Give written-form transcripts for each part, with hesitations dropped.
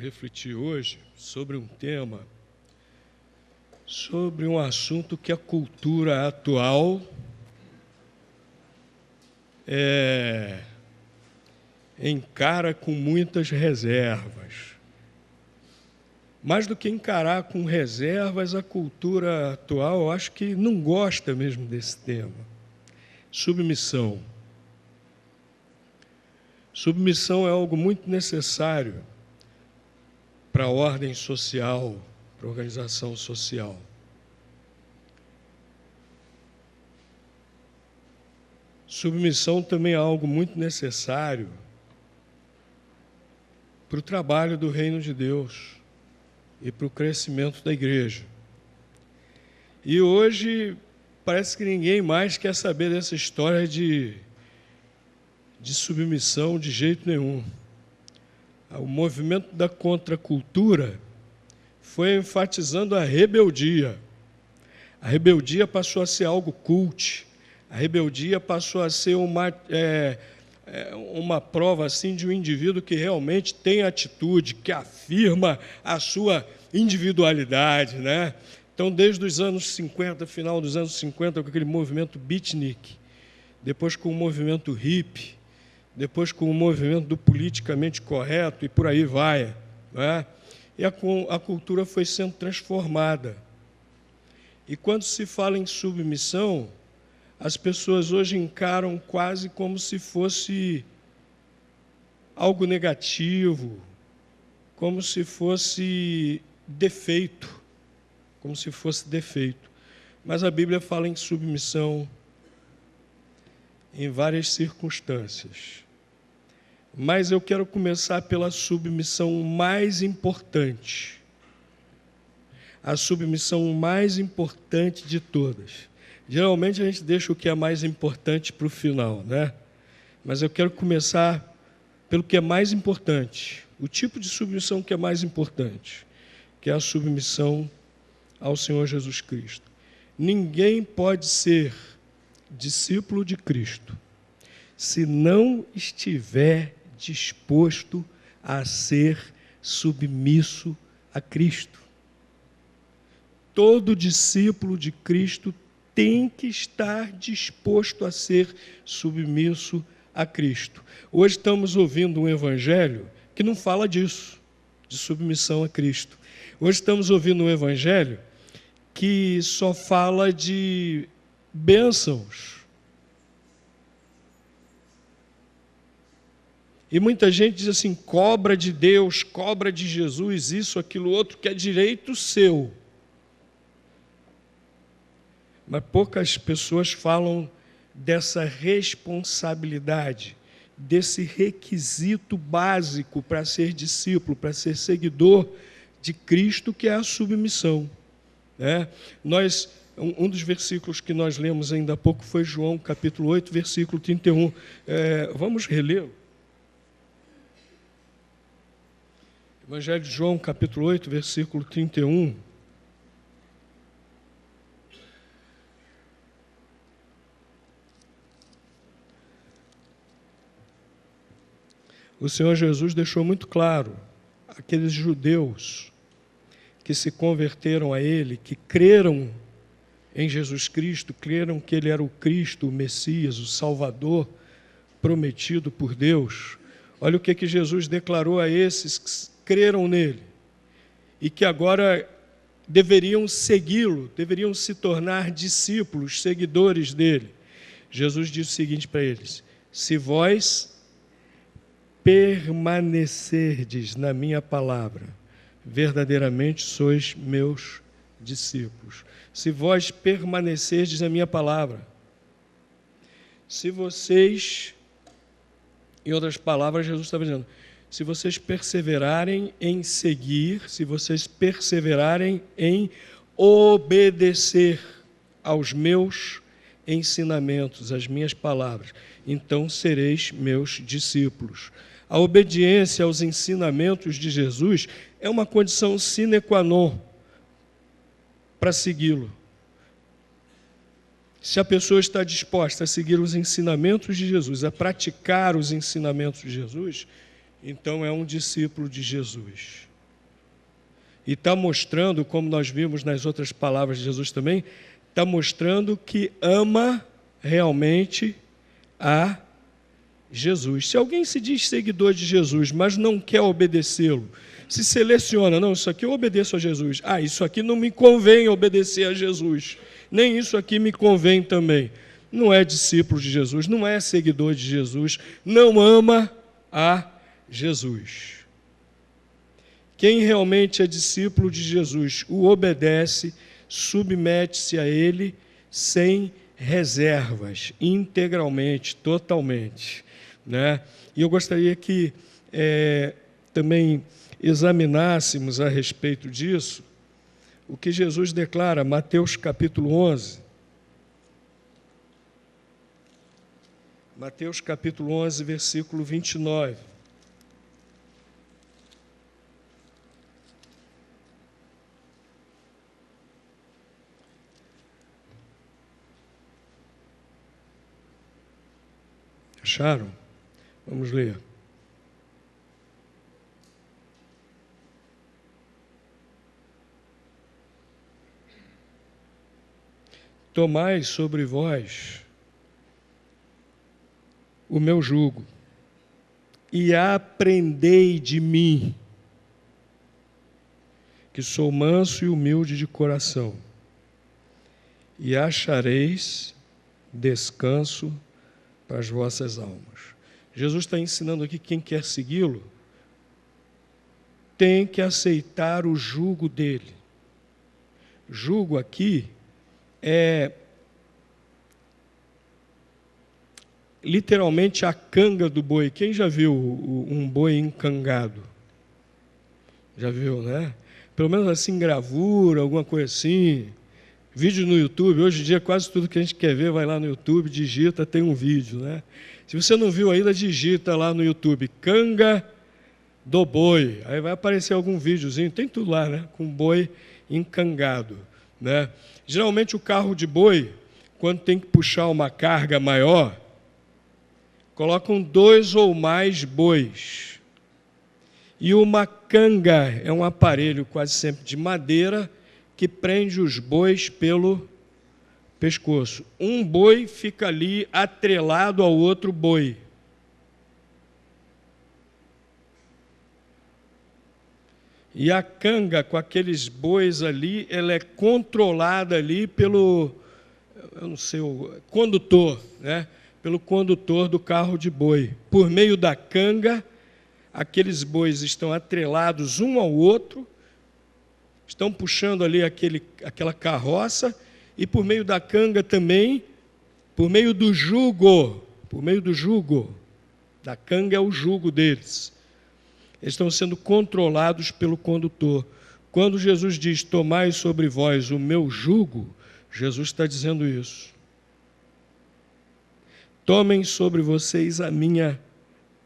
refletir hoje sobre um tema, sobre um assunto que a cultura atual encara com muitas reservas. Mais do que encarar com reservas, a cultura atual, eu acho que não gosta mesmo desse tema. Submissão. Submissão é algo muito necessário para a ordem social, para a organização social. Submissão também é algo muito necessário para o trabalho do reino de Deus e para o crescimento da igreja. E hoje parece que ninguém mais quer saber dessa história de submissão de jeito nenhum. O movimento da contracultura foi enfatizando a rebeldia. A rebeldia passou a ser algo cult. A rebeldia passou a ser uma prova assim, de um indivíduo que realmente tem atitude, que afirma a sua individualidade, né? Então, desde os anos 50, final dos anos 50, com aquele movimento beatnik, depois com o movimento hippie, depois com o movimento do politicamente correto, e por aí vai, né? E a cultura foi sendo transformada. E quando se fala em submissão, as pessoas hoje encaram quase como se fosse algo negativo, como se fosse defeito, Mas a Bíblia fala em submissão em várias circunstâncias. Mas eu quero começar pela submissão mais importante. A submissão mais importante de todas. Geralmente a gente deixa o que é mais importante para o final, né? Mas eu quero começar pelo que é mais importante. O tipo de submissão que é mais importante, que é a submissão ao Senhor Jesus Cristo. Ninguém pode ser discípulo de Cristo se não estiver disposto a ser submisso a Cristo. Todo discípulo de Cristo tem que estar disposto a ser submisso a Cristo. Hoje estamos ouvindo um evangelho que não fala disso, de submissão a Cristo. Hoje estamos ouvindo um evangelho que só fala de bênçãos. E muita gente diz assim, cobra de Deus, cobra de Jesus, isso, aquilo, outro, que é direito seu. Mas poucas pessoas falam dessa responsabilidade, desse requisito básico para ser discípulo, para ser seguidor de Cristo, que é a submissão. Um dos versículos que nós lemos ainda há pouco foi João, capítulo 8, versículo 31. Vamos relê-lo. Evangelho de João, capítulo 8, versículo 31. O Senhor Jesus deixou muito claro, aqueles judeus que se converteram a Ele, que creram em Jesus Cristo, creram que Ele era o Cristo, o Messias, o Salvador prometido por Deus. Olha o que Jesus declarou a esses que creram nele e que agora deveriam segui-lo, deveriam se tornar discípulos, seguidores dele. Jesus disse o seguinte para eles: se vós permanecerdes na minha palavra, verdadeiramente sois meus discípulos. Se vós permanecerdes na minha palavra, se vocês, em outras palavras, Jesus estava dizendo, se vocês perseverarem em seguir, se vocês perseverarem em obedecer aos meus ensinamentos, às minhas palavras, então sereis meus discípulos. A obediência aos ensinamentos de Jesus é uma condição sine qua non para segui-lo. Se a pessoa está disposta a seguir os ensinamentos de Jesus, a praticar os ensinamentos de Jesus, então é um discípulo de Jesus. E está mostrando, como nós vimos nas outras palavras de Jesus também, está mostrando que ama realmente a Jesus. Se alguém se diz seguidor de Jesus, mas não quer obedecê-lo, se seleciona, não, isso aqui eu obedeço a Jesus, isso aqui não me convém obedecer a Jesus, nem isso aqui me convém também. Não é discípulo de Jesus, não é seguidor de Jesus, não ama a Jesus. Quem realmente é discípulo de Jesus o obedece, submete-se a ele sem reservas, integralmente, totalmente, né? E eu gostaria que também examinássemos a respeito disso o que Jesus declara, Mateus capítulo 11. Mateus capítulo 11, versículo 29. Acharam? Vamos ler. Tomai sobre vós o meu jugo e aprendei de mim, que sou manso e humilde de coração, e achareis descanso para as vossas almas. Jesus está ensinando aqui que quem quer segui-lo tem que aceitar o jugo dele. Jugo aqui é literalmente a canga do boi. Quem já viu um boi encangado? Já viu, né? Pelo menos assim, gravura, alguma coisa assim. Vídeo no YouTube. Hoje em dia, quase tudo que a gente quer ver, vai lá no YouTube, digita, tem um vídeo, né? Se você não viu ainda, digita lá no YouTube, canga do boi. Aí vai aparecer algum videozinho, tem tudo lá, né? Com boi encangado, né? Geralmente o carro de boi, quando tem que puxar uma carga maior, colocam 2 ou mais bois. E uma canga é um aparelho quase sempre de madeira que prende os bois pelo pescoço. Um boi fica ali atrelado ao outro boi. E a canga com aqueles bois ali, ela é controlada ali pelo, eu não sei, o condutor, né? Pelo condutor do carro de boi. Por meio da canga, aqueles bois estão atrelados um ao outro, estão puxando ali aquela carroça, e por meio da canga também, por meio do jugo, da canga é o jugo deles. Eles estão sendo controlados pelo condutor. Quando Jesus diz, tomai sobre vós o meu jugo, Jesus está dizendo isso. Tomem sobre vocês a minha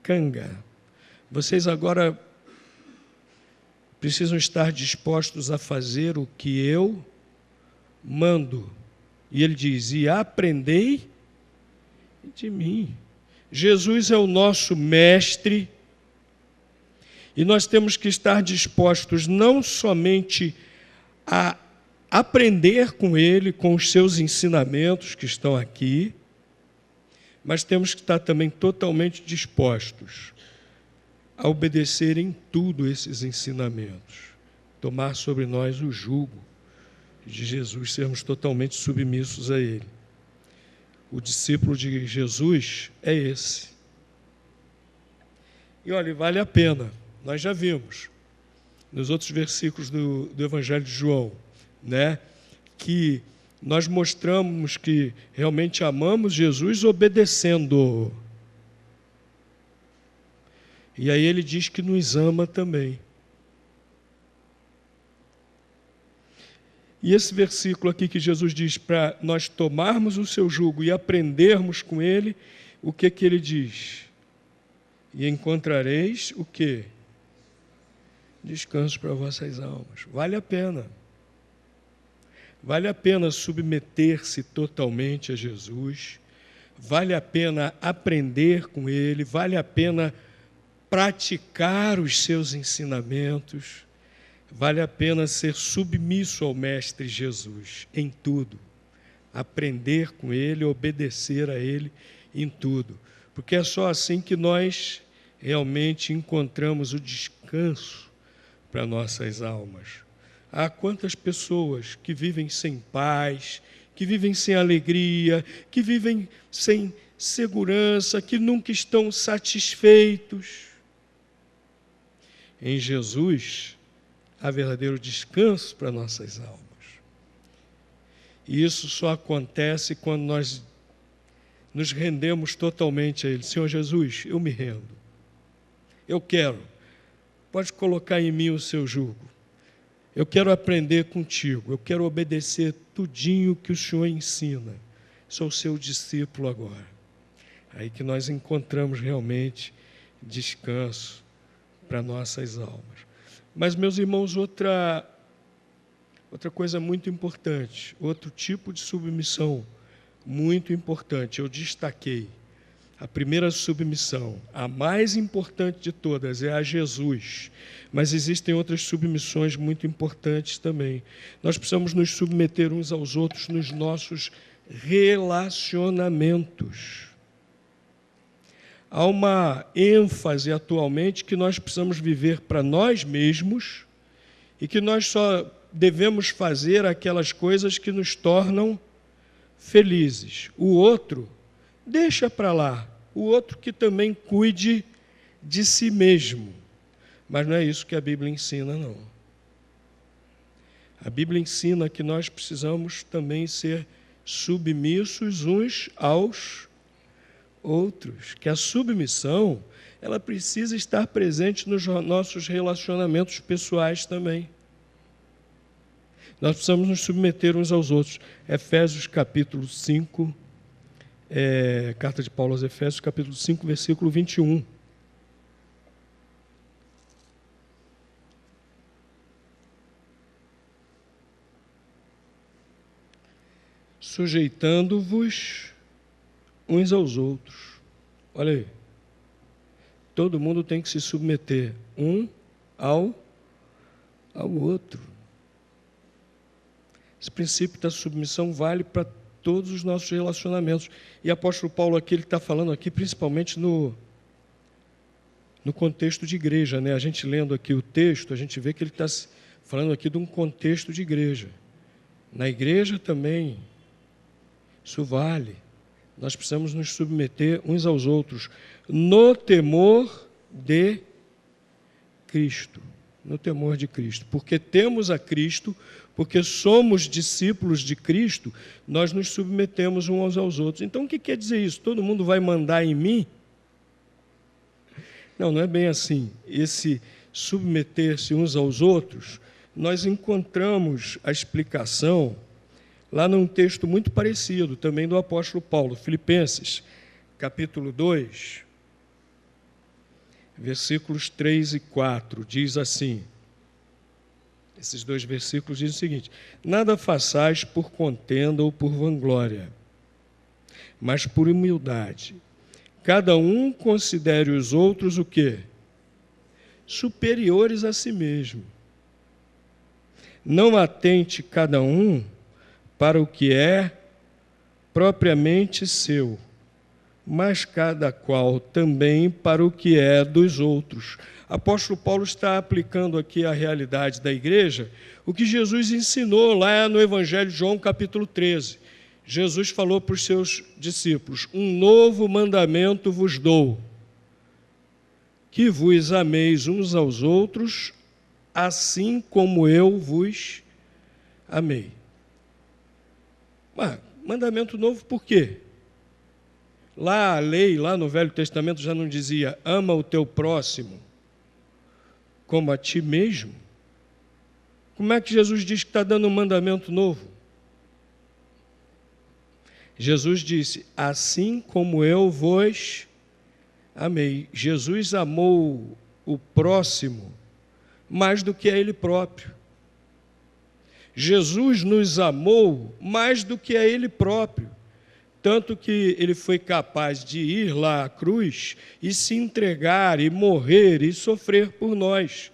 canga. Vocês agora precisam estar dispostos a fazer o que eu mando. E ele diz, e aprendei de mim. Jesus é o nosso mestre, e nós temos que estar dispostos não somente a aprender com ele, com os seus ensinamentos que estão aqui, mas temos que estar também totalmente dispostos a obedecer em tudo esses ensinamentos, tomar sobre nós o jugo de Jesus, sermos totalmente submissos a ele. O discípulo de Jesus é esse. E olha, vale a pena. Nós já vimos nos outros versículos do Evangelho de João, né, que nós mostramos que realmente amamos Jesus obedecendo. E aí ele diz que nos ama também. E esse versículo aqui que Jesus diz para nós tomarmos o seu jugo e aprendermos com ele, o que ele diz? E encontrareis o quê? Descanso para vossas almas. Vale a pena. Vale a pena submeter-se totalmente a Jesus. Vale a pena aprender com ele. Vale a pena praticar os seus ensinamentos. vale a pena ser submisso ao Mestre Jesus em tudo, aprender com Ele, obedecer a Ele em tudo, porque é só assim que nós realmente encontramos o descanso para nossas almas. Há quantas pessoas que vivem sem paz, que vivem sem alegria, que vivem sem segurança, que nunca estão satisfeitos. Em Jesus há verdadeiro descanso para nossas almas. E isso só acontece quando nós nos rendemos totalmente a Ele. Senhor Jesus, eu me rendo. Eu quero. Pode colocar em mim o seu jugo. Eu quero aprender contigo. Eu quero obedecer tudinho que o Senhor ensina. Sou seu discípulo agora. Aí que nós encontramos realmente descanso para nossas almas. Mas, meus irmãos, outra coisa muito importante, outro tipo de submissão muito importante, eu destaquei. A primeira submissão, a mais importante de todas, é a Jesus. Mas existem outras submissões muito importantes também. Nós precisamos nos submeter uns aos outros nos nossos relacionamentos. Há uma ênfase atualmente que nós precisamos viver para nós mesmos e que nós só devemos fazer aquelas coisas que nos tornam felizes. O outro, deixa para lá. O outro que também cuide de si mesmo. Mas não é isso que a Bíblia ensina, não. A Bíblia ensina que nós precisamos também ser submissos uns aos outros. Que a submissão, ela precisa estar presente nos nossos relacionamentos pessoais também. Nós precisamos nos submeter uns aos outros. Efésios capítulo 5, carta de Paulo aos Efésios, capítulo 5, versículo 21. Sujeitando-vos uns aos outros. Olha aí. Todo mundo tem que se submeter um ao outro. Esse princípio da submissão vale para todos os nossos relacionamentos. E o apóstolo Paulo aqui, ele está falando aqui principalmente no contexto de igreja, né? A gente lendo aqui o texto, a gente vê que ele está falando aqui de um contexto de igreja. Na igreja também, isso vale. Nós precisamos nos submeter uns aos outros no temor de Cristo. No temor de Cristo. Porque temos a Cristo, porque somos discípulos de Cristo, nós nos submetemos uns aos outros. Então, o que quer dizer isso? Todo mundo vai mandar em mim? Não, não é bem assim. Esse submeter-se uns aos outros, nós encontramos a explicação lá num texto muito parecido, também do apóstolo Paulo, Filipenses, capítulo 2, versículos 3 e 4, diz assim, esses dois versículos dizem o seguinte: nada façais por contenda ou por vanglória, mas por humildade. Cada um considere os outros o quê? Superiores a si mesmo. Não atente cada um para o que é propriamente seu, mas cada qual também para o que é dos outros. Apóstolo Paulo está aplicando aqui à realidade da igreja o que Jesus ensinou lá no Evangelho de João, capítulo 13. Jesus falou para os seus discípulos: um novo mandamento vos dou, que vos ameis uns aos outros, assim como eu vos amei. Mas, mandamento novo por quê? Lá a lei, lá no Velho Testamento já não dizia: ama o teu próximo como a ti mesmo? Como é que Jesus diz que está dando um mandamento novo? Jesus disse: assim como eu vos amei. Jesus amou o próximo mais do que a ele próprio. Jesus nos amou mais do que a ele próprio. Tanto que ele foi capaz de ir lá à cruz e se entregar, e morrer, e sofrer por nós.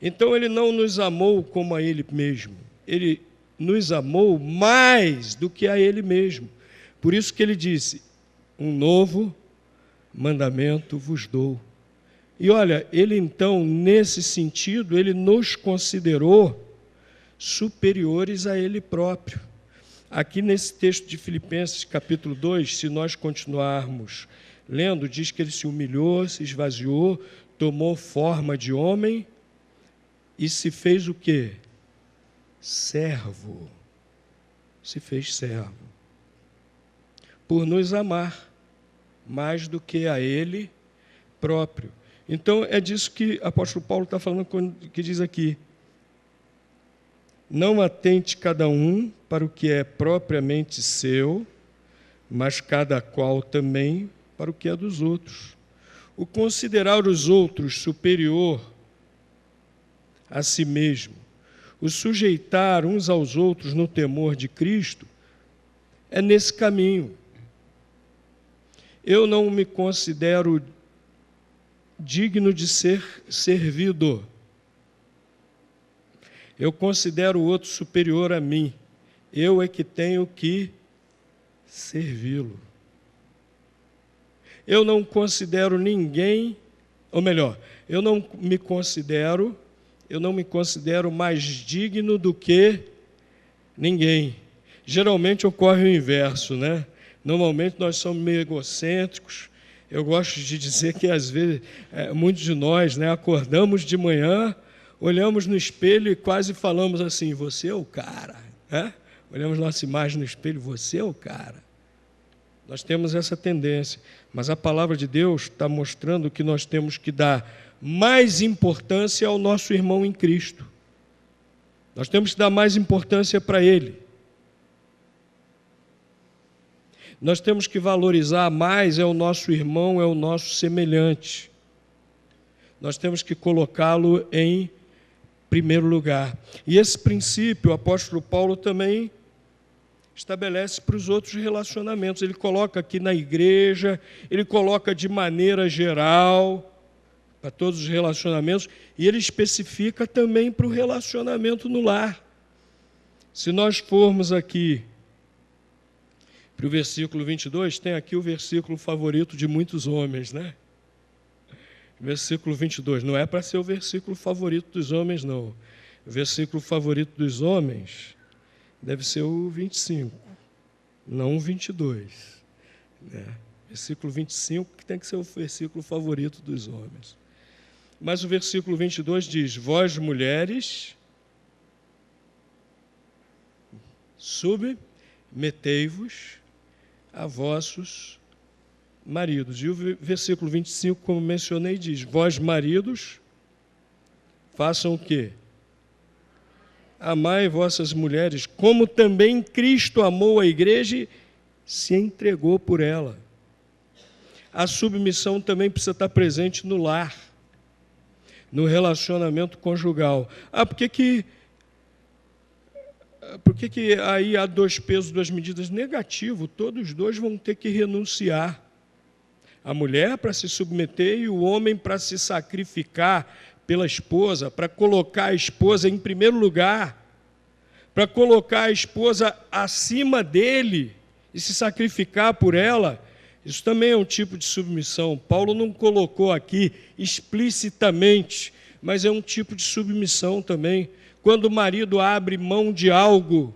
Então ele não nos amou como a ele mesmo, ele nos amou mais do que a ele mesmo. Por isso que ele disse: um novo mandamento vos dou. E olha, ele então, nesse sentido, ele nos considerou superiores a ele próprio. Aqui nesse texto de Filipenses, capítulo 2, se nós continuarmos lendo, diz que ele se humilhou, se esvaziou, tomou forma de homem e se fez o quê? Servo. Se fez servo. Por nos amar mais do que a ele próprio. Então, é disso que o apóstolo Paulo está falando, que diz aqui: não atente cada um para o que é propriamente seu, mas cada qual também para o que é dos outros. O considerar os outros superior a si mesmo, o sujeitar uns aos outros no temor de Cristo, é nesse caminho. Eu não me considero digno de ser servido. Eu considero o outro superior a mim. Eu é que tenho que servi-lo. Eu não considero ninguém, ou melhor, eu não me considero mais digno do que ninguém. Geralmente ocorre o inverso, né? Normalmente nós somos meio egocêntricos. Eu gosto de dizer que às vezes, muitos de nós, né, acordamos de manhã, olhamos no espelho e quase falamos assim: você é o cara, né? Olhamos nossa imagem no espelho: você é o cara. Nós temos essa tendência, mas a palavra de Deus está mostrando que nós temos que dar mais importância ao nosso irmão em Cristo. Nós temos que dar mais importância para ele. Nós temos que valorizar mais o nosso irmão, o nosso semelhante. Nós temos que colocá-lo em primeiro lugar. E esse princípio o apóstolo Paulo também estabelece para os outros relacionamentos. Ele coloca aqui na igreja, ele coloca de maneira geral para todos os relacionamentos, e ele especifica também para o relacionamento no lar. Se nós formos aqui para o versículo 22, tem aqui o versículo favorito de muitos homens, né? Versículo 22, não é para ser o versículo favorito dos homens, não. O versículo favorito dos homens deve ser o 25, não o 22. Né? Versículo 25 que tem que ser o versículo favorito dos homens. Mas o versículo 22 diz: vós mulheres, submetei-vos a vossos maridos. E o versículo 25, como mencionei, diz: vós maridos, façam o quê? Amai vossas mulheres, como também Cristo amou a igreja e se entregou por ela. A submissão também precisa estar presente no lar, no relacionamento conjugal. Por que aí há dois pesos, duas medidas? Negativo, todos os dois vão ter que renunciar. A mulher para se submeter e o homem para se sacrificar pela esposa, para colocar a esposa em primeiro lugar, para colocar a esposa acima dele e se sacrificar por ela. Isso também é um tipo de submissão. Paulo não colocou aqui explicitamente, mas é um tipo de submissão também. Quando o marido abre mão de algo,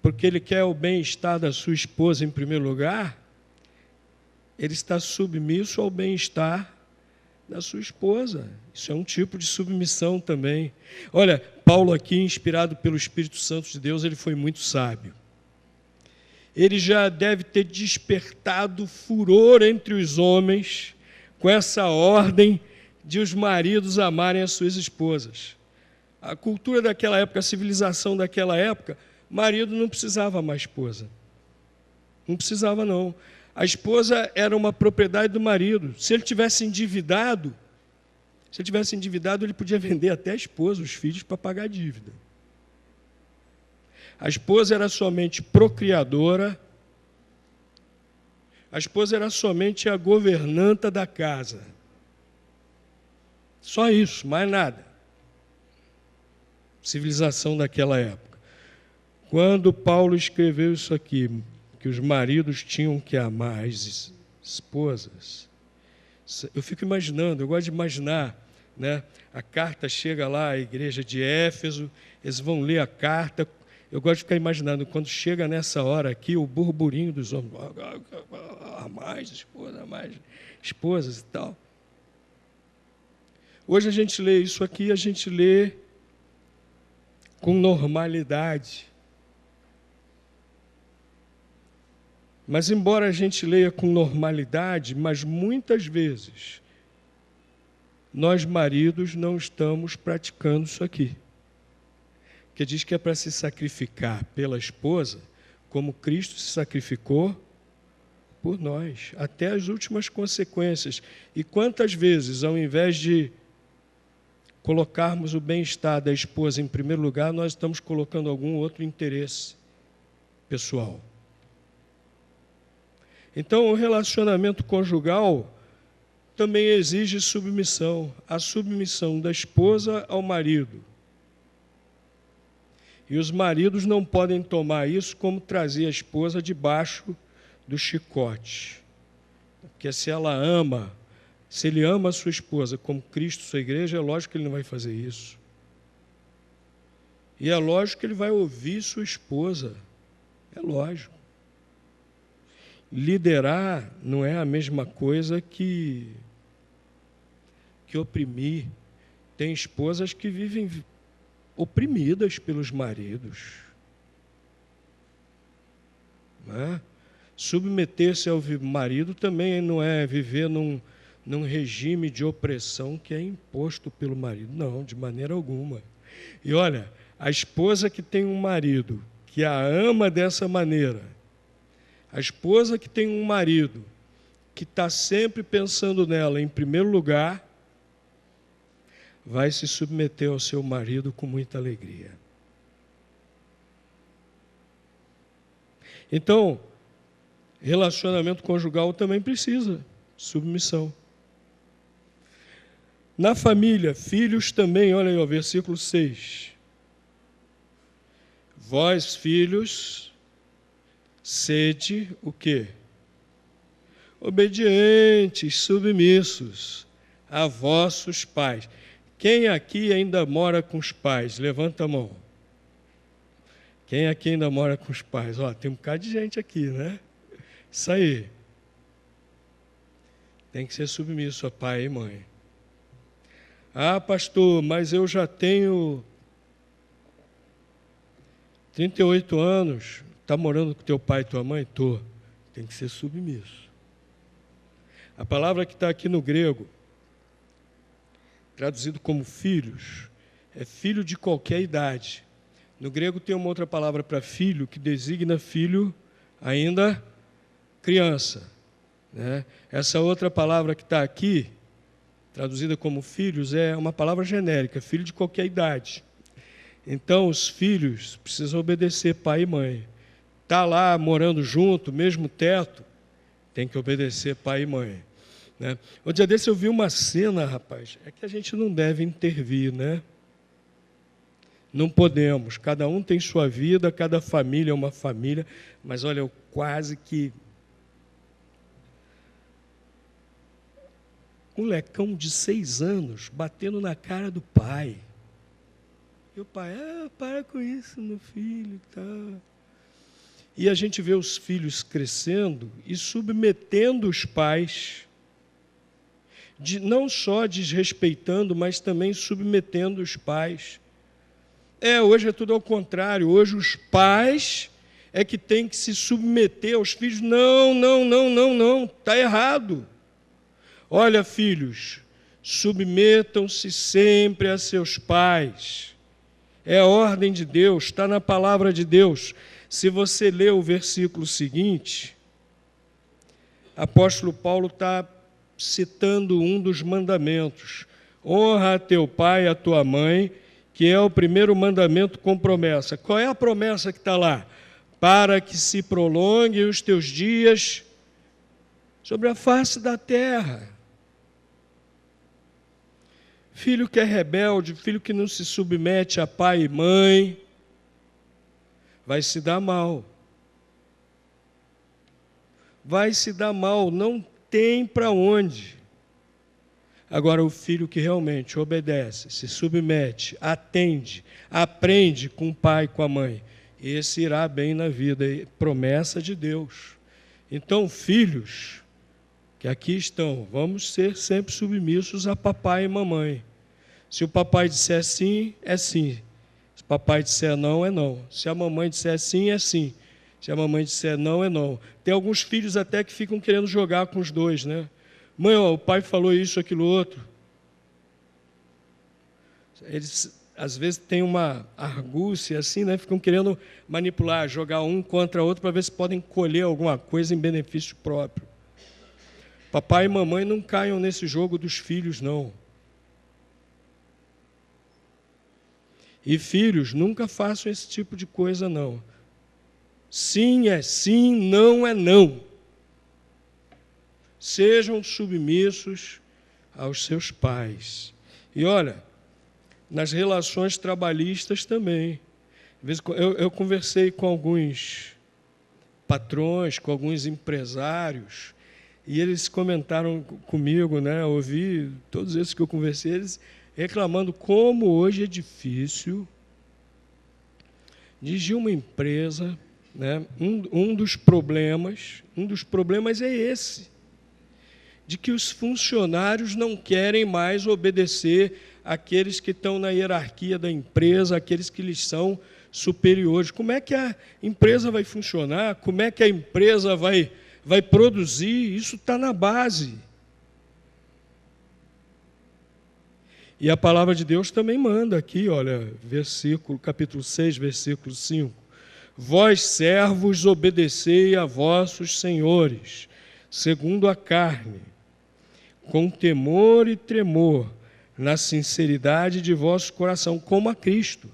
porque ele quer o bem-estar da sua esposa em primeiro lugar, ele está submisso ao bem-estar da sua esposa. Isso é um tipo de submissão também. Olha, Paulo aqui, inspirado pelo Espírito Santo de Deus, ele foi muito sábio. Ele já deve ter despertado furor entre os homens com essa ordem de os maridos amarem as suas esposas. A cultura daquela época, a civilização daquela época, marido não precisava amar a esposa. Não precisava, não. A esposa era uma propriedade do marido. Se ele tivesse endividado, ele podia vender até a esposa, os filhos, para pagar a dívida. A esposa era somente procriadora, a esposa era somente a governanta da casa. Só isso, mais nada. Civilização daquela época. Quando Paulo escreveu isso aqui, que os maridos tinham que amar as esposas, eu fico imaginando, eu gosto de imaginar, né? A carta chega lá à igreja de Éfeso, eles vão ler a carta. Eu gosto de ficar imaginando, quando chega nessa hora aqui, o burburinho dos homens, mais esposas e tal. Hoje a gente lê isso aqui, a gente lê com normalidade. Mas embora a gente leia com normalidade, mas muitas vezes nós maridos não estamos praticando isso aqui. Que diz que é para se sacrificar pela esposa, como Cristo se sacrificou por nós, até as últimas consequências. E quantas vezes, ao invés de colocarmos o bem-estar da esposa em primeiro lugar, nós estamos colocando algum outro interesse pessoal. Então, o relacionamento conjugal também exige submissão, a submissão da esposa ao marido. E os maridos não podem tomar isso como trazer a esposa debaixo do chicote. Porque se ela ama, se ele ama a sua esposa como Cristo, sua igreja, é lógico que ele não vai fazer isso. E é lógico que ele vai ouvir sua esposa. É lógico. Liderar não é a mesma coisa que oprimir. Tem esposas que vivem oprimidas pelos maridos. Não é? Submeter-se ao marido também não é viver num regime de opressão que é imposto pelo marido. Não, de maneira alguma. E olha, a esposa que tem um marido que a ama dessa maneira, a esposa que tem um marido que está sempre pensando nela em primeiro lugar, vai se submeter ao seu marido com muita alegria. Então, relacionamento conjugal também precisa submissão. Na família, filhos também, olha aí, ó, versículo 6. Vós, filhos, sede o quê? Obedientes, submissos a vossos pais. Quem aqui ainda mora com os pais? Levanta a mão. Quem aqui ainda mora com os pais? Ó, tem um bocado de gente aqui, né? Isso aí. Tem que ser submisso a pai e mãe. Ah, pastor, mas eu já tenho 38 anos. Está morando com teu pai e tua mãe? Tô. Tem que ser submisso. A palavra que está aqui no grego, traduzido como filhos, é filho de qualquer idade. No grego tem uma outra palavra para filho, que designa filho ainda criança, né? Essa outra palavra que está aqui, traduzida como filhos, é uma palavra genérica, filho de qualquer idade. Então, os filhos precisam obedecer pai e mãe. Está lá morando junto, mesmo teto, tem que obedecer pai e mãe, né? Um dia desse eu vi uma cena, rapaz, é que a gente não deve intervir, né? Não podemos, cada um tem sua vida, cada família é uma família, mas olha, eu quase que... Um molecão de 6 anos batendo na cara do pai. E o pai, para com isso, meu filho, tá. E a gente vê os filhos crescendo e submetendo os pais, não só desrespeitando, mas também submetendo os pais. Hoje é tudo ao contrário. Hoje os pais é que têm que se submeter aos filhos. Não, está errado. Olha, filhos, submetam-se sempre a seus pais. É a ordem de Deus, está na palavra de Deus. Se você ler o versículo seguinte, apóstolo Paulo está citando um dos mandamentos. Honra a teu pai e a tua mãe, que é o primeiro mandamento com promessa. Qual é a promessa que está lá? Para que se prolonguem os teus dias sobre a face da terra. Filho que é rebelde, filho que não se submete a pai e mãe, vai se dar mal. Vai se dar mal, não tem para onde. Agora, o filho que realmente obedece, se submete, atende, aprende com o pai e com a mãe, esse irá bem na vida, promessa de Deus. Então, filhos que aqui estão, vamos ser sempre submissos a papai e mamãe. Se o papai disser sim, é sim. Se o papai disser não, é não. Se a mamãe disser sim, é sim. Se a mamãe disser não, é não. Tem alguns filhos até que ficam querendo jogar com os dois, né? Mãe, ó, o pai falou isso, aquilo, outro. Eles, às vezes, têm uma argúcia assim, né? Ficam querendo manipular, jogar um contra outro para ver se podem colher alguma coisa em benefício próprio. Papai e mamãe não caiam nesse jogo dos filhos, não. E filhos, nunca façam esse tipo de coisa, não. Sim é sim, não é não. Sejam submissos aos seus pais. E olha, nas relações trabalhistas também. Eu conversei com alguns patrões, com alguns empresários, e eles comentaram comigo, né? Eu ouvi todos esses que eu conversei, eles reclamando como hoje é difícil dirigir uma empresa, né? Um dos problemas é esse, de que os funcionários não querem mais obedecer àqueles que estão na hierarquia da empresa, aqueles que lhes são superiores. Como é que a empresa vai funcionar? Como é que a empresa vai produzir? Isso está na base. E a palavra de Deus também manda aqui, olha, capítulo 6, versículo 5. Vós, servos, obedecei a vossos senhores, segundo a carne, com temor e tremor, na sinceridade de vosso coração, como a Cristo.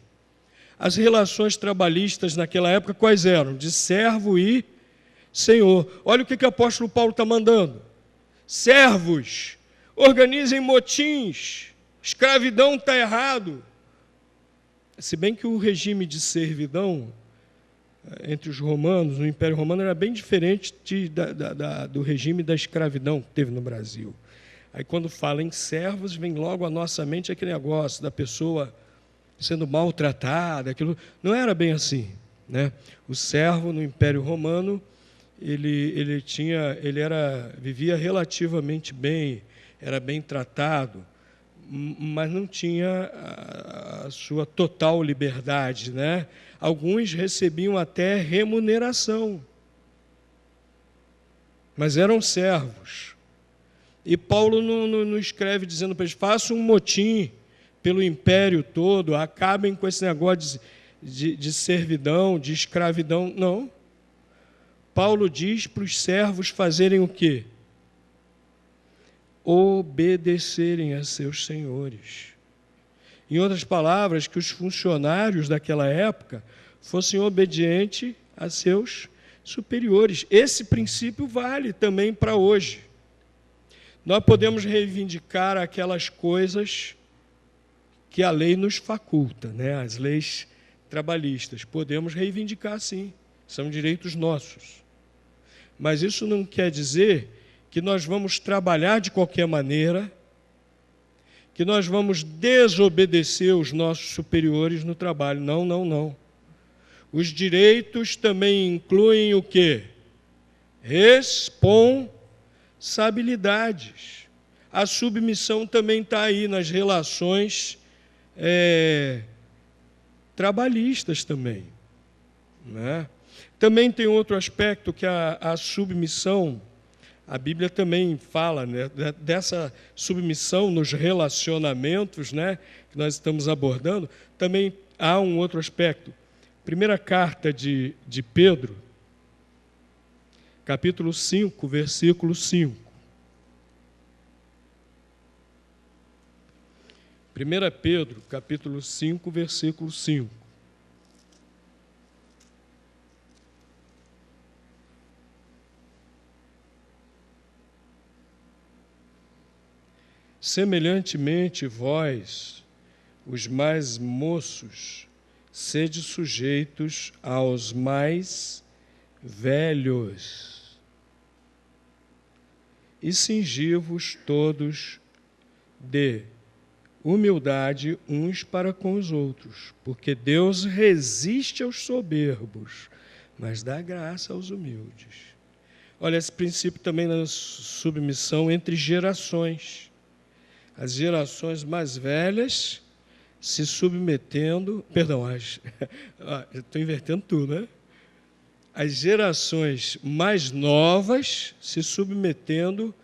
As relações trabalhistas naquela época quais eram? De servo e senhor. Olha o que o apóstolo Paulo está mandando. Servos, organizem motins. Escravidão está errado. Se bem que o regime de servidão entre os romanos, no Império Romano, era bem diferente do regime da escravidão que teve no Brasil. Aí, quando fala em servos, vem logo à nossa mente aquele negócio da pessoa sendo maltratada. Aquilo não era bem assim, né? O servo no Império Romano, vivia relativamente bem, era bem tratado, mas não tinha a sua total liberdade, né? Alguns recebiam até remuneração, mas eram servos. E Paulo não escreve dizendo para eles, façam um motim pelo império todo, acabem com esse negócio de servidão, de escravidão. Não. Paulo diz para os servos fazerem o quê? Obedecerem a seus senhores. Em outras palavras, que os funcionários daquela época fossem obedientes a seus superiores. Esse princípio vale também para hoje. Nós podemos reivindicar aquelas coisas que a lei nos faculta, né? As leis trabalhistas. Podemos reivindicar, sim, são direitos nossos. Mas isso não quer dizer que nós vamos trabalhar de qualquer maneira, que nós vamos desobedecer os nossos superiores no trabalho. Não, não, não. Os direitos também incluem o quê? Responsabilidades. A submissão também está aí nas relações trabalhistas também, né? Também tem outro aspecto que a submissão, a Bíblia também fala, né, dessa submissão nos relacionamentos, né, que nós estamos abordando. Também há um outro aspecto. Primeira carta de Pedro, capítulo 5, versículo 5. 1 Pedro, capítulo 5, versículo 5. Semelhantemente, vós, os mais moços, sede sujeitos aos mais velhos, e cingi-vos todos de humildade uns para com os outros, porque Deus resiste aos soberbos, mas dá graça aos humildes. Olha, esse princípio também da submissão entre gerações. As gerações mais velhas se submetendo... Perdão, estou invertendo tudo, né? As gerações mais novas se submetendo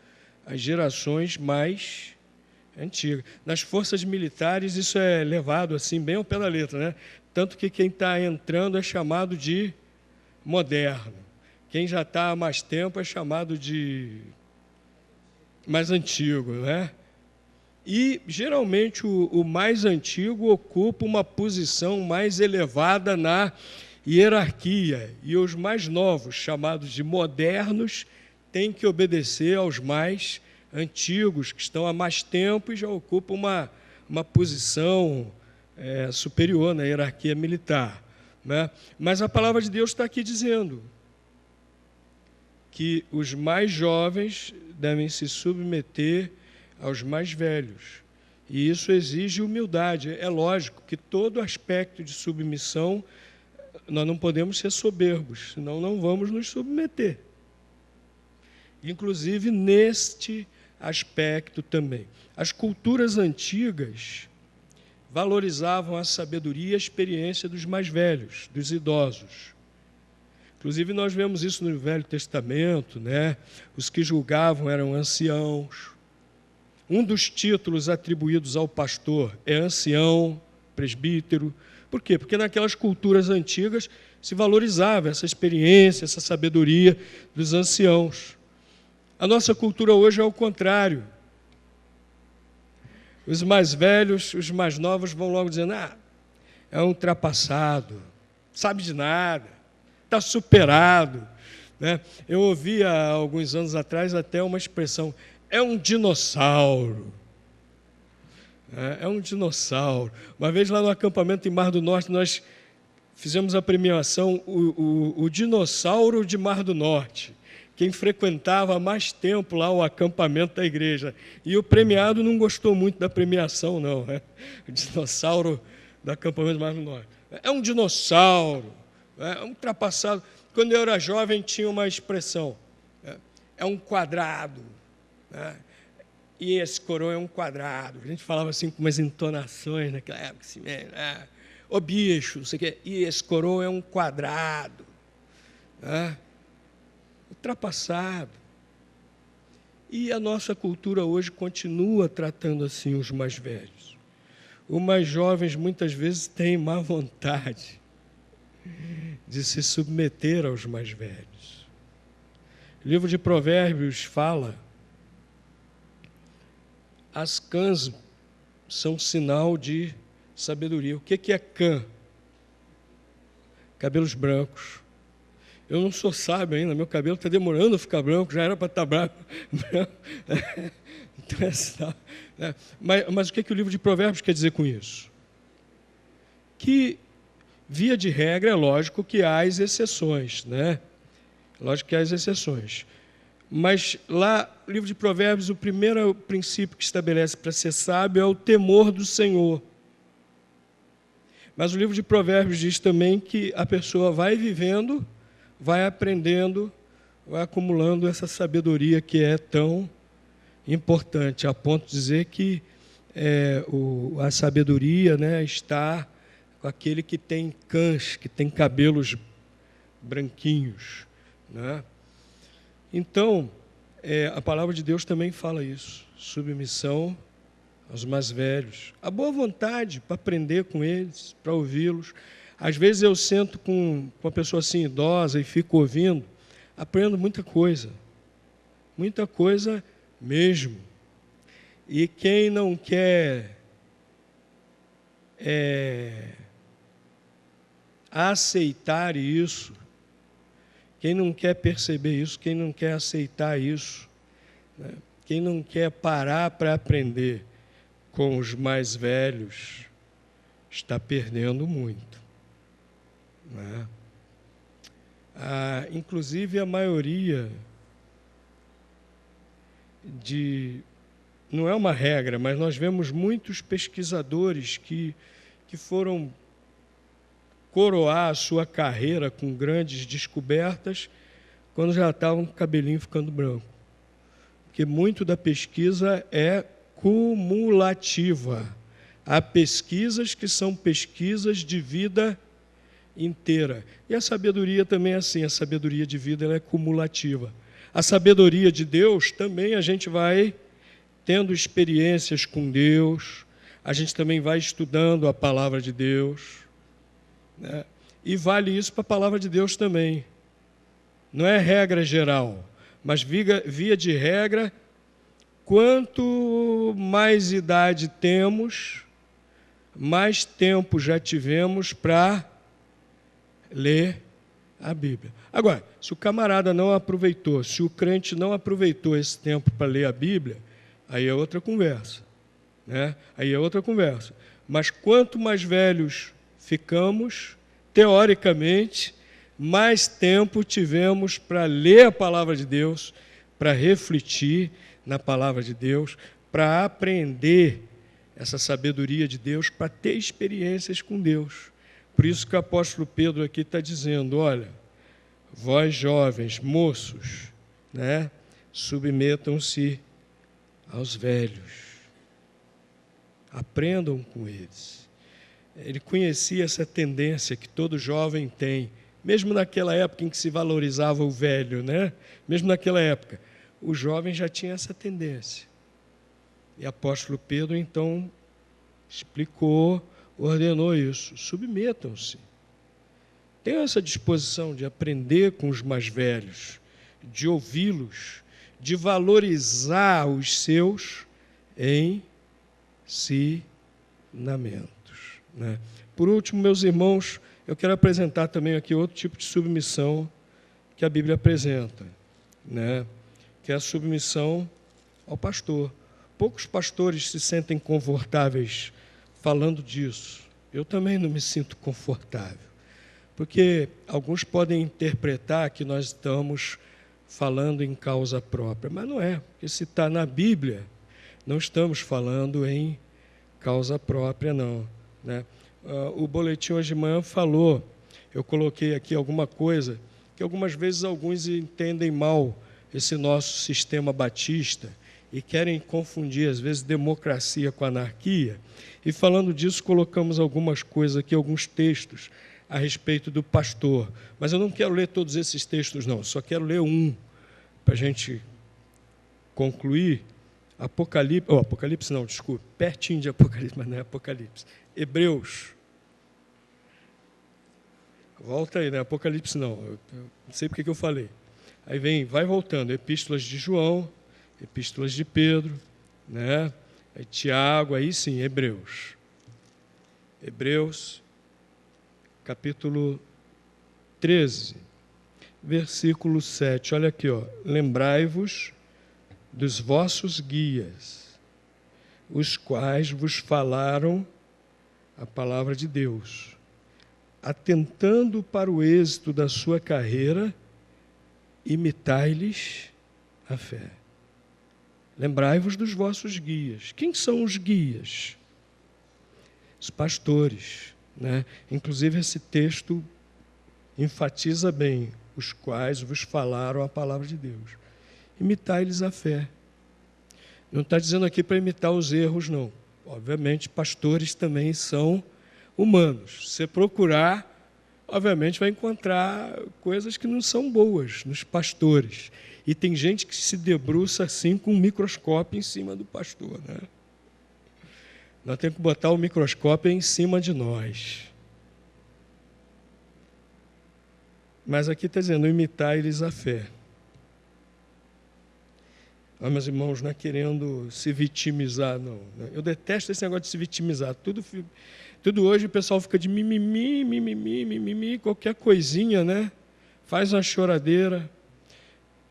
às gerações mais antigas. Nas forças militares isso é levado assim bem ao pé da letra, né? Tanto que quem está entrando é chamado de moderno. Quem já está há mais tempo é chamado de mais antigo, né? E, geralmente, o mais antigo ocupa uma posição mais elevada na hierarquia. E os mais novos, chamados de modernos, têm que obedecer aos mais antigos, que estão há mais tempo e já ocupam uma posição superior na hierarquia militar, né? Mas a palavra de Deus está aqui dizendo que os mais jovens devem se submeter aos mais velhos. E isso exige humildade. É lógico que todo aspecto de submissão, nós não podemos ser soberbos, senão não vamos nos submeter. Inclusive neste aspecto também. As culturas antigas valorizavam a sabedoria e a experiência dos mais velhos, dos idosos. Inclusive nós vemos isso no Velho Testamento, né? Os que julgavam eram anciãos. Um dos títulos atribuídos ao pastor é ancião, presbítero. Por quê? Porque naquelas culturas antigas se valorizava essa experiência, essa sabedoria dos anciãos. A nossa cultura hoje é o contrário. Os mais velhos, os mais novos vão logo dizendo: é um ultrapassado, sabe de nada, está superado, né? Eu ouvi há alguns anos atrás até uma expressão: é um dinossauro. É um dinossauro. Uma vez lá no acampamento em Mar do Norte, nós fizemos a premiação o dinossauro de Mar do Norte, quem frequentava há mais tempo lá o acampamento da igreja. E o premiado não gostou muito da premiação, não, né? O dinossauro do acampamento de Mar do Norte. É um dinossauro, é um ultrapassado. Quando eu era jovem, tinha uma expressão: é um quadrado. E esse coroa é um quadrado. A gente falava assim com umas entonações naquela época, assim, ô bicho, não sei o quê. E esse coroa é um quadrado. Ultrapassado. E a nossa cultura hoje continua tratando assim os mais velhos. Os mais jovens muitas vezes têm má vontade de se submeter aos mais velhos. O livro de Provérbios fala: as cãs são sinal de sabedoria. O que é cã? Cabelos brancos. Eu não sou sábio ainda, meu cabelo está demorando a ficar branco, já era para estar branco. Então, mas o que o livro de Provérbios quer dizer com isso? Que, via de regra, é lógico que há as exceções, né? Lógico que há as exceções. Mas lá, no livro de Provérbios, o primeiro princípio que estabelece para ser sábio é o temor do Senhor. Mas o livro de Provérbios diz também que a pessoa vai vivendo, vai aprendendo, vai acumulando essa sabedoria que é tão importante, a ponto de dizer que a sabedoria, né, está com aquele que tem cãs, que tem cabelos branquinhos, né? Então, a palavra de Deus também fala isso: submissão aos mais velhos, a boa vontade para aprender com eles, para ouvi-los. Às vezes eu sento com uma pessoa assim idosa e fico ouvindo, aprendo muita coisa mesmo. E quem não quer aceitar isso, quem não quer perceber isso, quem não quer aceitar isso, né, quem não quer parar para aprender com os mais velhos, está perdendo muito, né? Inclusive, a maioria não é uma regra, mas nós vemos muitos pesquisadores que foram coroar a sua carreira com grandes descobertas quando já estavam com o cabelinho ficando branco. Porque muito da pesquisa é cumulativa. Há pesquisas que são pesquisas de vida inteira. E a sabedoria também é assim, a sabedoria de vida ela é cumulativa. A sabedoria de Deus também a gente vai tendo experiências com Deus, a gente também vai estudando a palavra de Deus, né? E vale isso para a palavra de Deus também. Não é regra geral, mas via de regra, quanto mais idade temos, mais tempo já tivemos para ler a Bíblia. Agora, se o camarada não aproveitou, se o crente não aproveitou esse tempo para ler a Bíblia, aí é outra conversa, né? Aí é outra conversa. Mas quanto mais velhos ficamos, teoricamente, mais tempo tivemos para ler a palavra de Deus, para refletir na palavra de Deus, para aprender essa sabedoria de Deus, para ter experiências com Deus. Por isso que o apóstolo Pedro aqui está dizendo, olha, vós jovens, moços, né, submetam-se aos velhos. Aprendam com eles. Ele conhecia essa tendência que todo jovem tem, mesmo naquela época em que se valorizava o velho, né? Mesmo naquela época, o jovem já tinha essa tendência. E o apóstolo Pedro, então, explicou, ordenou isso. Submetam-se. Tenham essa disposição de aprender com os mais velhos, de ouvi-los, de valorizar os seus ensinamentos, né? Por último, meus irmãos, eu quero apresentar também aqui outro tipo de submissão que a Bíblia apresenta, né? Que é a submissão ao pastor. Poucos pastores se sentem confortáveis falando disso. Eu também não me sinto confortável, porque alguns podem interpretar que nós estamos falando em causa própria, mas não é, porque se está na Bíblia, não estamos falando em causa própria, não, né? O boletim hoje de manhã falou, eu coloquei aqui alguma coisa, que algumas vezes alguns entendem mal esse nosso sistema batista e querem confundir, às vezes, democracia com anarquia. E falando disso, colocamos algumas coisas aqui, alguns textos a respeito do pastor. Mas eu não quero ler todos esses textos, não, só quero ler um, para a gente concluir. Apocalipse não, desculpe, pertinho de Apocalipse, mas não é Apocalipse. Hebreus. Volta aí, não é Apocalipse não, eu não sei porque que eu falei. Aí vai voltando, epístolas de João, epístolas de Pedro, né? Aí Tiago, aí sim, Hebreus. Hebreus, capítulo 13, versículo 7. Olha aqui, ó. Lembrai-vos dos vossos guias, os quais vos falaram a palavra de Deus, atentando para o êxito da sua carreira, imitai-lhes a fé. Lembrai-vos dos vossos guias. Quem são os guias? Os pastores, né? Inclusive esse texto enfatiza bem, os quais vos falaram a palavra de Deus. Imitai-lhes a fé. Não está dizendo aqui para imitar os erros, não. Obviamente, pastores também são humanos. Se você procurar, obviamente vai encontrar coisas que não são boas nos pastores. E tem gente que se debruça assim com um microscópio em cima do pastor, né? Nós temos que botar o microscópio em cima de nós. Mas aqui está dizendo, imitai-lhes a fé. Meus irmãos, não é querendo se vitimizar, não. Eu detesto esse negócio de se vitimizar. Tudo hoje o pessoal fica de mimimi, qualquer coisinha, né? Faz uma choradeira.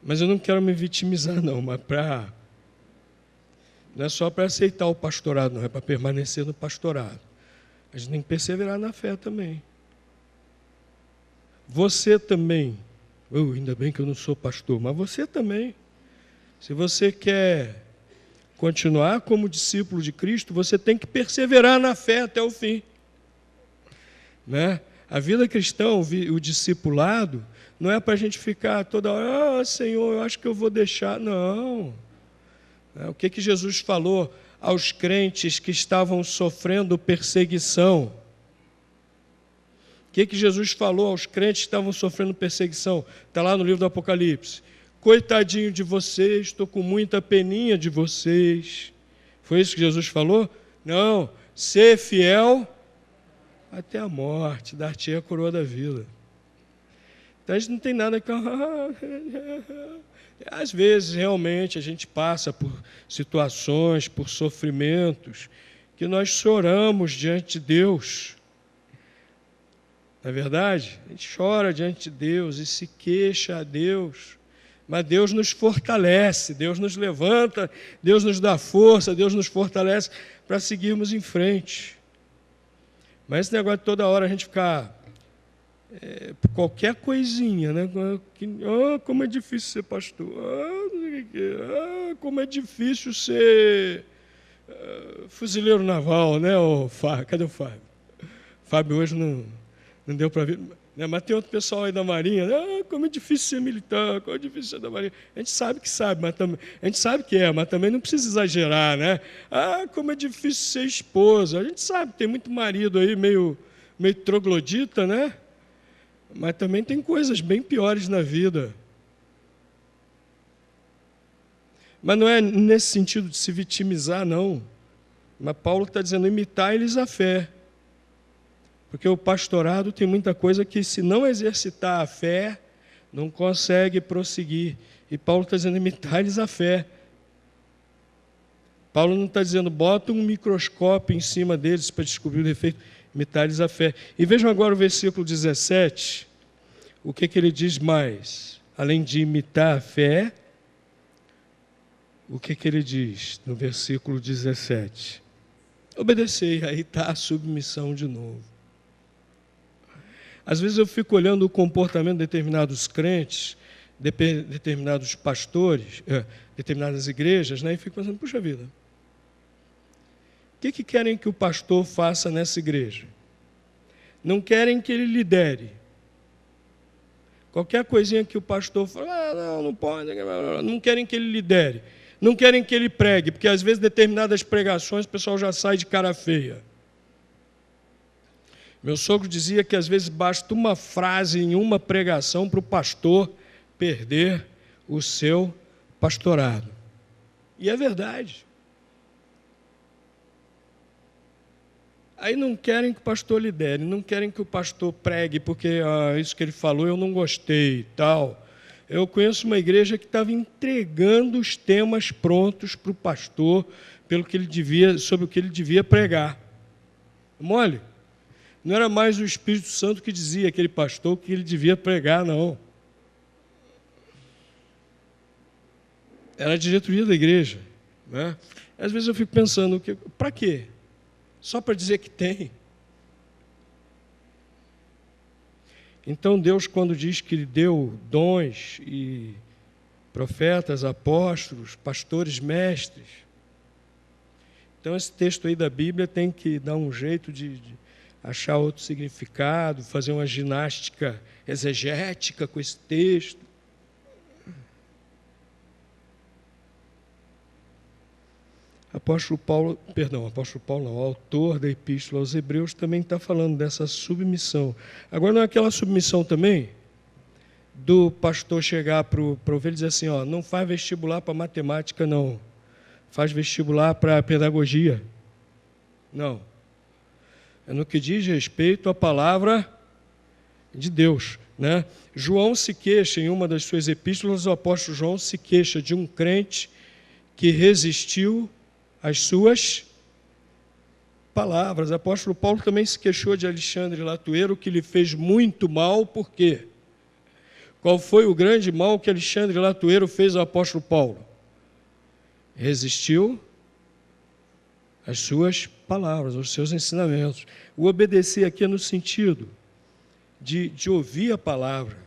Mas eu não quero me vitimizar, não, mas para Não é só para aceitar o pastorado, não, é para permanecer no pastorado. A gente tem que perseverar na fé também. Você também, ainda bem que eu não sou pastor, mas você também. Se você quer continuar como discípulo de Cristo, você tem que perseverar na fé até o fim. Né? A vida cristã, o discipulado, não é para a gente ficar toda hora, Senhor, eu acho que eu vou deixar. Não. O que Jesus falou aos crentes que estavam sofrendo perseguição? O que Jesus falou aos crentes que estavam sofrendo perseguição? Está lá no livro do Apocalipse. Coitadinho de vocês, estou com muita peninha de vocês. Foi isso que Jesus falou? Não, ser fiel até a morte, dar-te a coroa da vida. Então a gente não tem nada que... Às vezes, realmente, a gente passa por situações, por sofrimentos, que nós choramos diante de Deus. Não é verdade? A gente chora diante de Deus e se queixa a Deus. Mas Deus nos fortalece, Deus nos levanta, Deus nos dá força, Deus nos fortalece para seguirmos em frente. Mas esse negócio de toda hora a gente ficar por qualquer coisinha, né? Como é difícil ser pastor, como é difícil ser fuzileiro naval, né? Cadê o Fábio? Fábio hoje não deu para vir. Mas tem outro pessoal aí da Marinha, como é difícil ser militar, como é difícil ser da Marinha. A gente sabe que sabe, mas também, a gente sabe que mas também não precisa exagerar, né? Como é difícil ser esposa. A gente sabe que tem muito marido aí meio troglodita, né? Mas também tem coisas bem piores na vida. Mas não é nesse sentido de se vitimizar, não. Mas Paulo está dizendo, imitai-lhes a fé. Porque o pastorado tem muita coisa que, se não exercitar a fé, não consegue prosseguir. E Paulo está dizendo, imitai-lhes a fé. Paulo não está dizendo, bota um microscópio em cima deles para descobrir o defeito. Imitai-lhes a fé. E vejam agora o versículo 17, o que ele diz mais? Além de imitar a fé, o que ele diz no versículo 17? Obedecei, aí está a submissão de novo. Às vezes eu fico olhando o comportamento de determinados crentes, determinados pastores, determinadas igrejas, né, e fico pensando, puxa vida, o que querem que o pastor faça nessa igreja? Não querem que ele lidere. Qualquer coisinha que o pastor fala, não pode, não querem que ele lidere. Não querem que ele pregue, porque às vezes determinadas pregações o pessoal já sai de cara feia. Meu sogro dizia que às vezes basta uma frase em uma pregação para o pastor perder o seu pastorado. E é verdade. Aí não querem que o pastor lidere, não querem que o pastor pregue, porque isso que ele falou eu não gostei e tal. Eu conheço uma igreja que estava entregando os temas prontos para o pastor sobre o que ele devia pregar. Mole? Não era mais o Espírito Santo que dizia aquele pastor que ele devia pregar, não. Era a diretoria da igreja. Né? Às vezes eu fico pensando, para quê? Só para dizer que tem. Então Deus, quando diz que Ele deu dons e profetas, apóstolos, pastores, mestres, então esse texto aí da Bíblia tem que dar um jeito de achar outro significado, fazer uma ginástica exegética com esse texto. Apóstolo Paulo não, o autor da Epístola aos Hebreus também está falando dessa submissão. Agora não é aquela submissão também do pastor chegar para o ovelha e dizer assim, não faz vestibular para matemática não, faz vestibular para pedagogia. Não. É no que diz respeito à palavra de Deus. Né? João se queixa, em uma das suas epístolas, o apóstolo João se queixa de um crente que resistiu às suas palavras. O apóstolo Paulo também se queixou de Alexandre Latueiro, que lhe fez muito mal, por quê? Qual foi o grande mal que Alexandre Latueiro fez ao apóstolo Paulo? Resistiu as suas palavras, os seus ensinamentos. O obedecer aqui é no sentido de ouvir a palavra.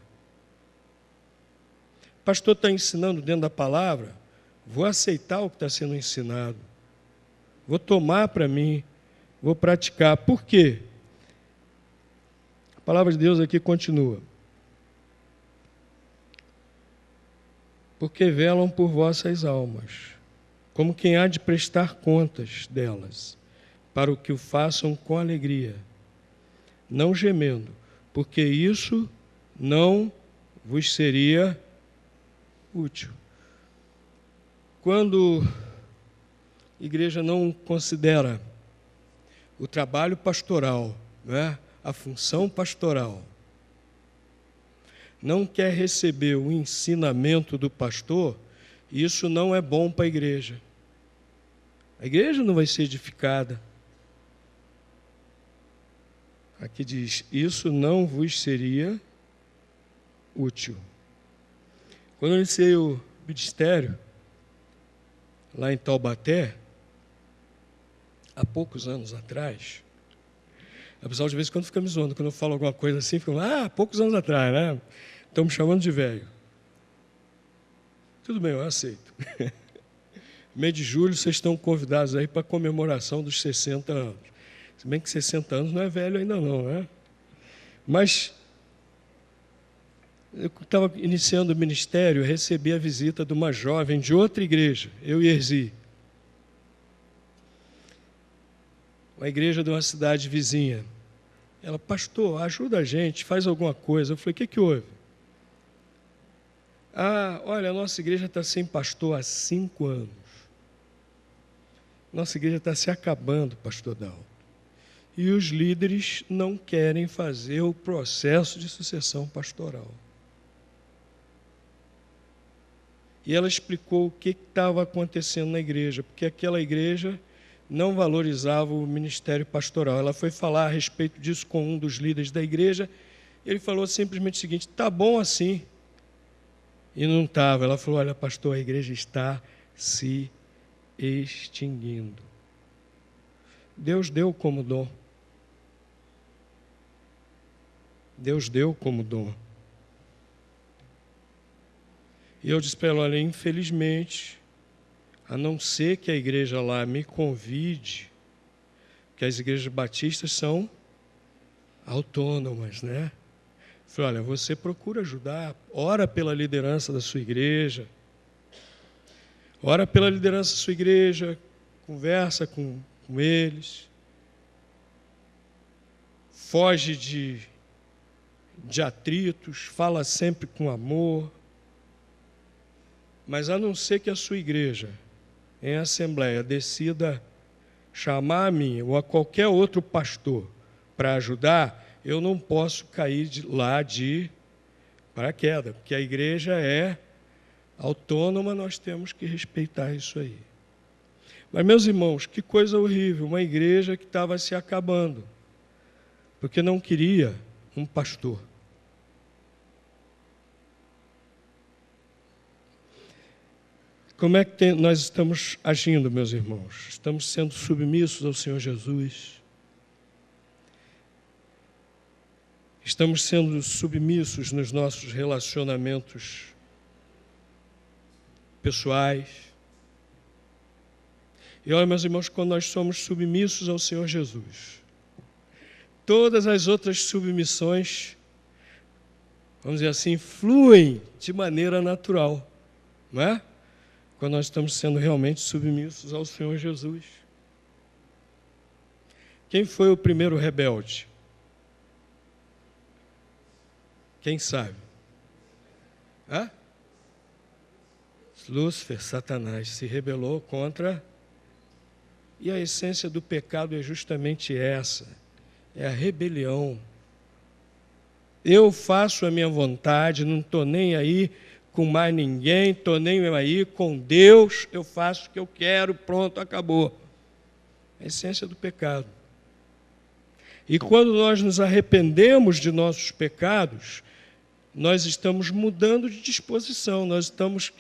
O pastor está ensinando dentro da palavra, vou aceitar o que está sendo ensinado, vou tomar para mim, vou praticar. Por quê? A palavra de Deus aqui continua. Porque velam por vossas almas, como quem há de prestar contas delas, para o que o façam com alegria, não gemendo, porque isso não vos seria útil. Quando a igreja não considera o trabalho pastoral, né, a função pastoral, não quer receber o ensinamento do pastor, isso não é bom para a igreja. A igreja não vai ser edificada. Aqui diz, isso não vos seria útil. Quando eu iniciei o ministério, lá em Taubaté, há poucos anos atrás, a pessoa de vez em quando fica me zoando, quando eu falo alguma coisa assim, fica, poucos anos atrás, né? Estão me chamando de velho. Tudo bem, eu aceito. Mês de julho, vocês estão convidados aí para a comemoração dos 60 anos. Se bem que 60 anos não é velho ainda não, né? Mas eu estava iniciando o ministério, recebi a visita de uma jovem de outra igreja, eu e Erzi. Uma igreja de uma cidade vizinha. Ela, pastor, ajuda a gente, faz alguma coisa. Eu falei, o que houve? Olha, a nossa igreja está sem pastor há 5 anos. Nossa igreja está se acabando, pastor Dalton. E os líderes não querem fazer o processo de sucessão pastoral. E ela explicou o que estava acontecendo na igreja, porque aquela igreja não valorizava o ministério pastoral. Ela foi falar a respeito disso com um dos líderes da igreja, e ele falou simplesmente o seguinte, está bom assim. E não estava. Ela falou, olha, pastor, a igreja está se extinguindo. Deus deu como dom. Deus deu como dom. E eu disse para ela, olha, infelizmente, a não ser que a igreja lá me convide, que as igrejas batistas são autônomas, né? Falei, olha, você procura ajudar, ora pela liderança da sua igreja, ora pela liderança da sua igreja, conversa com eles, foge de atritos, fala sempre com amor, mas a não ser que a sua igreja, em assembleia, decida chamar a mim ou a qualquer outro pastor para ajudar, eu não posso cair lá de paraquedas, porque a igreja é autônoma, nós temos que respeitar isso aí. Mas, meus irmãos, que coisa horrível, uma igreja que estava se acabando, porque não queria um pastor. Como é que nós estamos agindo, meus irmãos? Estamos sendo submissos ao Senhor Jesus? Estamos sendo submissos nos nossos relacionamentos pessoais? E olha, meus irmãos, quando nós somos submissos ao Senhor Jesus, todas as outras submissões, vamos dizer assim, fluem de maneira natural, não é? Quando nós estamos sendo realmente submissos ao Senhor Jesus. Quem foi o primeiro rebelde? Quem sabe? Lúcifer, Satanás, se rebelou contra... E a essência do pecado é justamente essa, é a rebelião. Eu faço a minha vontade, não estou nem aí com mais ninguém, estou nem aí com Deus, eu faço o que eu quero, pronto, acabou. A essência do pecado. E quando nós nos arrependemos de nossos pecados, nós estamos mudando de disposição, nós estamos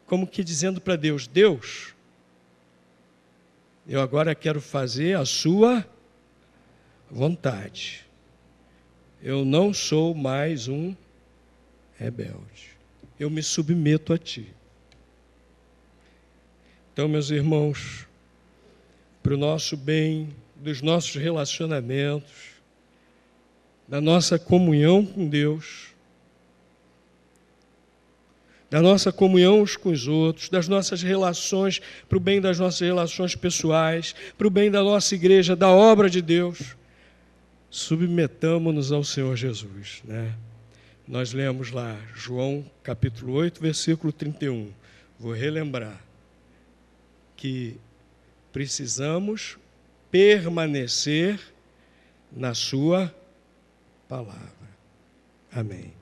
como que dizendo para Deus, Deus, Eu agora quero fazer a sua vontade. Eu não sou mais um rebelde. Eu me submeto a ti. Então, meus irmãos, para o nosso bem, dos nossos relacionamentos, da nossa comunhão com Deus, da nossa comunhão uns com os outros, das nossas relações, para o bem das nossas relações pessoais, para o bem da nossa igreja, da obra de Deus, submetamo-nos ao Senhor Jesus, né? Nós lemos lá, João capítulo 8, versículo 31. Vou relembrar que precisamos permanecer na sua palavra. Amém.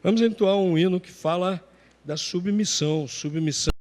Vamos entoar um hino que fala da submissão. Submissão